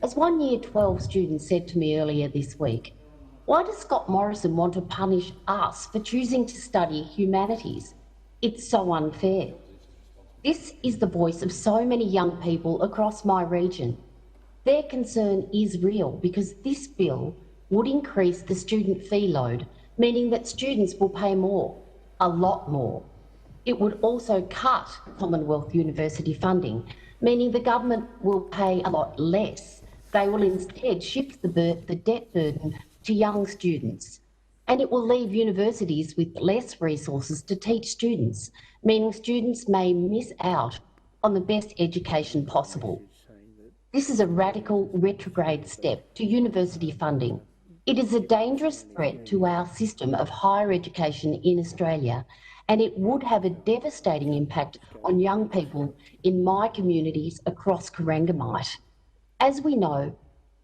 As one Year 12 student said to me earlier this week, why does Scott Morrison want to punish us for choosing to study humanities? It's so unfair. This is the voice of so many young people across my region. Their concern is real because this bill would increase the student fee load, meaning that students will pay more, a lot more. It would also cut Commonwealth university funding, meaning the government will pay a lot less. They will instead shift the debt burden to young students. And it will leave universities with less resources to teach students, meaning students may miss out on the best education possible. This is a radical retrograde step to university funding. It is a dangerous threat to our system of higher education in Australia, and it would have a devastating impact on young people in my communities across Corangamite. As we know,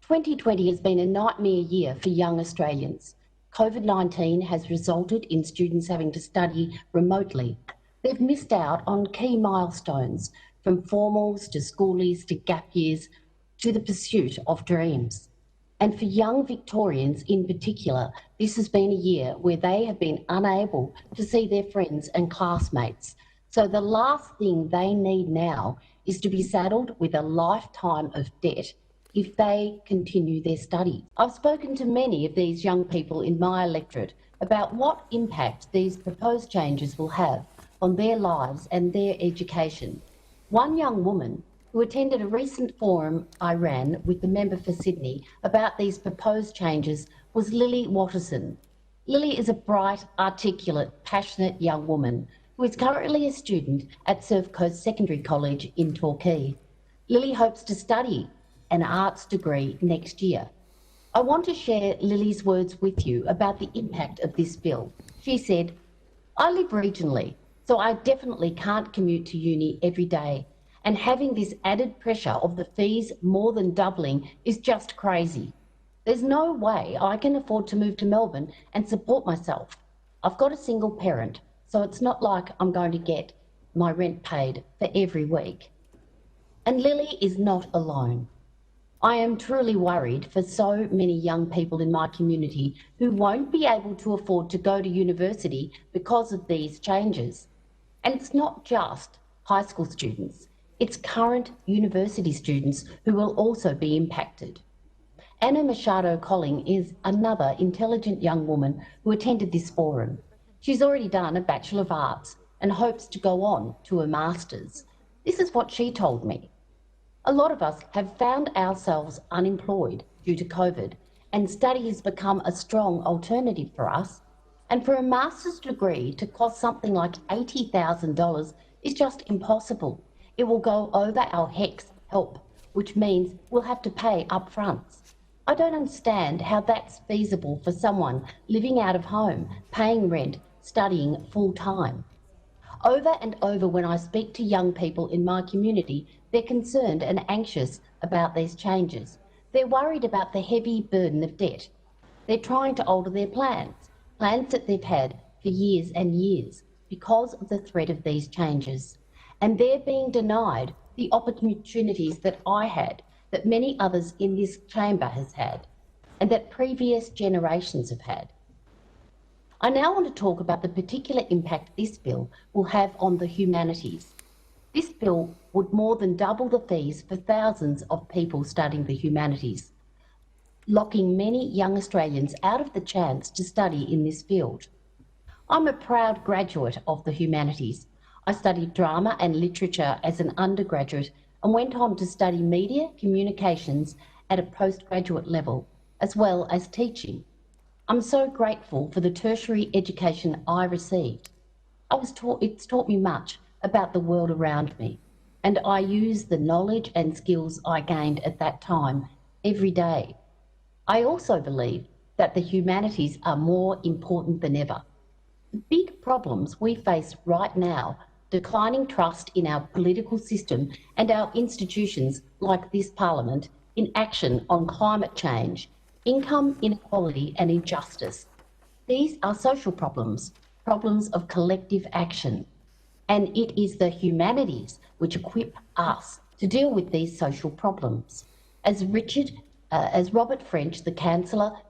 2020 has been a nightmare year for young Australians. COVID-19 has resulted in students having to study remotely. They've missed out on key milestones, from formals to schoolies to gap years to the pursuit of dreams. And for young Victorians in particular, this has been a year where they have been unable to see their friends and classmates. So the last thing they need now is to be saddled with a lifetime of debt if they continue their studies. I've spoken to many of these young people in my electorate about what impact these proposed changes will have on their lives and their education. One young woman who attended a recent forum I ran with the member for Sydney about these proposed changes was Lily Watterson. Lily is a bright, articulate, passionate young woman who is currently a student at Surf Coast Secondary College in Torquay. Lily hopes to study an arts degree next year. I want to share Lily's words with you about the impact of this bill. She said, "I live regionally, so I definitely can't commute to uni every day, and having this added pressure of the fees more than doubling is just crazy. There's no way I can afford to move to Melbourne and support myself. I've got a single parent, so it's not like I'm going to get my rent paid for every week." And Lily is not alone. I am truly worried for so many young people in my community who won't be able to afford to go to university because of these changes. And it's not just high school students, it's current university students who will also be impacted. Anna Machado Colling is another intelligent young woman who attended this forum. She's already done a Bachelor of Arts and hopes to go on to a Master's. This is what she told me. "A lot of us have found ourselves unemployed due to COVID, and study has become a strong alternative for us. And for a master's degree to cost something like $80,000 is just impossible. It will go over our HECS help, which means we'll have to pay up front. I don't understand how that's feasible for someone living out of home, paying rent, studying full time." Over and over when I speak to young people in my community, they're concerned and anxious about these changes. They're worried about the heavy burden of debt. They're trying to alter their plans that they've had for years and years because of the threat of these changes. And they're being denied the opportunities that I had, that many others in this chamber has had, and that previous generations have had. I now want to talk about the particular impact this bill will have on the humanities. This bill would more than double the fees for thousands of people studying the humanities, locking many young Australians out of the chance to study in this field. I'm a proud graduate of the humanities. I studied drama and literature as an undergraduate and went on to study media communications at a postgraduate level, as well as teaching. I'm so grateful for the tertiary education I received. It's taught me much about the world around me, and I use the knowledge and skills I gained at that time every day. I also believe that the humanities are more important than ever. The big problems we face right now, declining trust in our political system and our institutions like this Parliament, inaction on climate change, income inequality and injustice. These are social problems, problems of collective action. And it is the humanities which equip us to deal with these social problems. As Robert French, the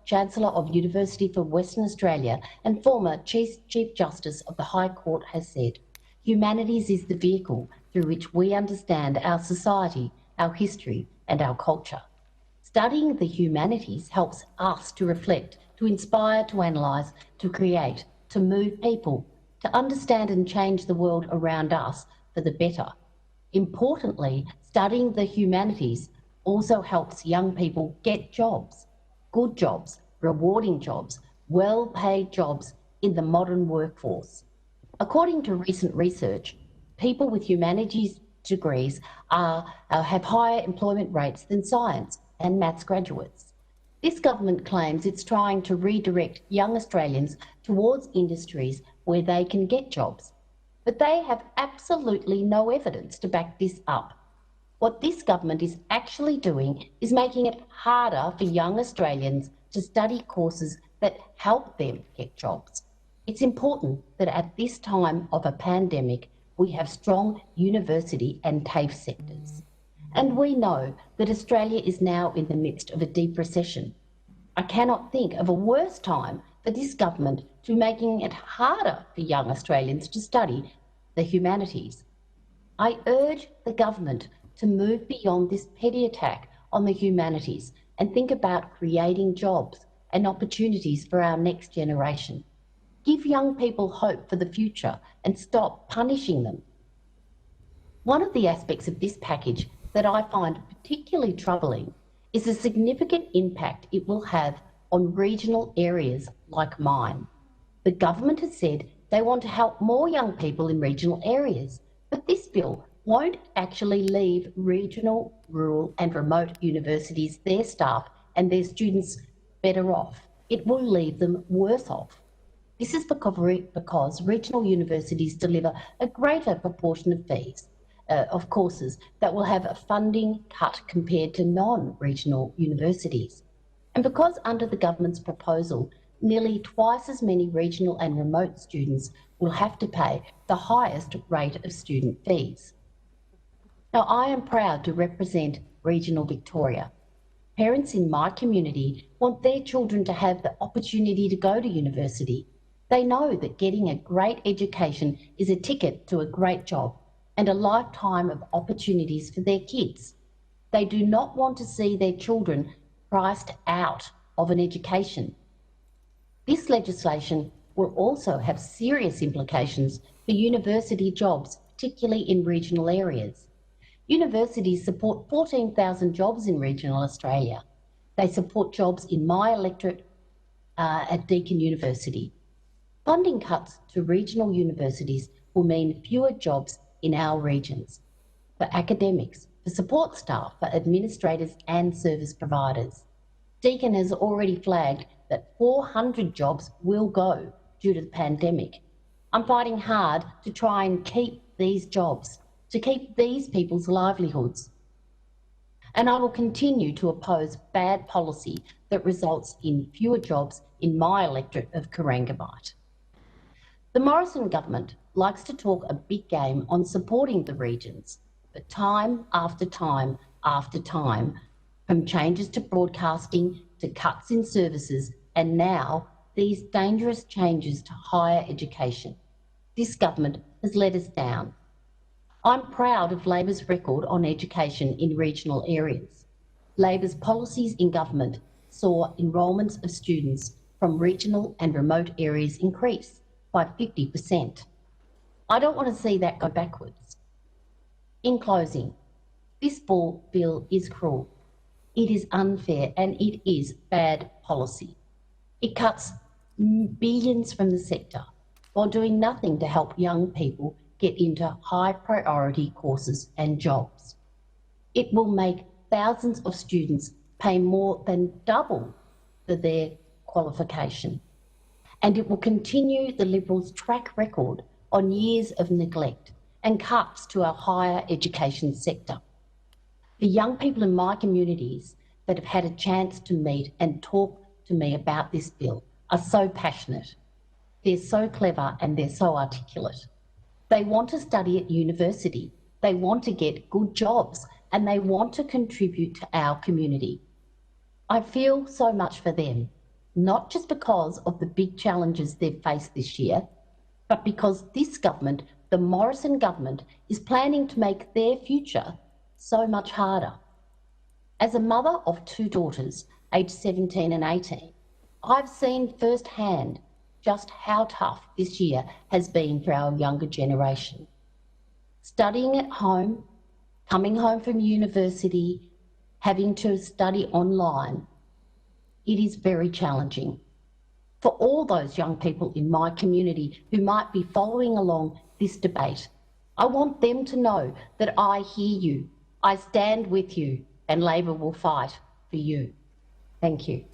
Chancellor of University for Western Australia and former Chief Justice of the High Court, has said, humanities is the vehicle through which we understand our society, our history, and our culture. Studying the humanities helps us to reflect, to inspire, to analyse, to create, to move people, to understand and change the world around us for the better. Importantly, studying the humanities also helps young people get jobs, good jobs, rewarding jobs, well-paid jobs in the modern workforce. According to recent research, people with humanities degrees have higher employment rates than science and maths graduates. This government claims it's trying to redirect young Australians towards industries where they can get jobs, but they have absolutely no evidence to back this up. What this government is actually doing is making it harder for young Australians to study courses that help them get jobs. It's important that at this time of a pandemic, we have strong university and TAFE sectors. And we know that Australia is now in the midst of a deep recession. I cannot think of a worse time for this government to be making it harder for young Australians to study the humanities. I urge the government to move beyond this petty attack on the humanities and think about creating jobs and opportunities for our next generation. Give young people hope for the future and stop punishing them. One of the aspects of this package that I find particularly troubling is the significant impact it will have on regional areas like mine. The government has said they want to help more young people in regional areas, but this bill won't actually leave regional, rural and remote universities, their staff and their students better off. It will leave them worse off. This is because regional universities deliver a greater proportion of fees of courses that will have a funding cut compared to non-regional universities. And because under the government's proposal, nearly twice as many regional and remote students will have to pay the highest rate of student fees. Now, I am proud to represent regional Victoria. Parents in my community want their children to have the opportunity to go to university. They know that getting a great education is a ticket to a great job and a lifetime of opportunities for their kids. They do not want to see their children priced out of an education. This legislation will also have serious implications for university jobs, particularly in regional areas. Universities support 14,000 jobs in regional Australia. They support jobs in my electorate at Deakin University. Funding cuts to regional universities will mean fewer jobs in our regions, for academics, for support staff, for administrators and service providers. Deakin has already flagged that 400 jobs will go due to the pandemic. I'm fighting hard to try and keep these jobs, to keep these people's livelihoods. And I will continue to oppose bad policy that results in fewer jobs in my electorate of Corangamite. The Morrison government likes to talk a big game on supporting the regions, but time after time after time, from changes to broadcasting to cuts in services and now these dangerous changes to higher education, this government has let us down. I'm proud of Labor's record on education in regional areas. Labor's policies in government saw enrolments of students from regional and remote areas increase by 50%. I don't want to see that go backwards. In closing, this bill is cruel, it is unfair and it is bad policy. It cuts billions from the sector while doing nothing to help young people get into high priority courses and jobs. It will make thousands of students pay more than double for their qualification. And it will continue the Liberals' track record on years of neglect and cuts to our higher education sector. The young people in my communities that have had a chance to meet and talk to me about this bill are so passionate. They're so clever and they're so articulate. They want to study at university. They want to get good jobs. and they want to contribute to our community. I feel so much for them, not just because of the big challenges they've faced this year, but because this government, the Morrison government, is planning to make their future so much harder. As a mother of two daughters, aged 17 and 18, I've seen firsthand just how tough this year has been for our younger generation. Studying at home, coming home from university, having to study online, it is very challenging. For all those young people in my community who might be following along this debate, I want them to know that I hear you, I stand with you, and Labor will fight for you. Thank you.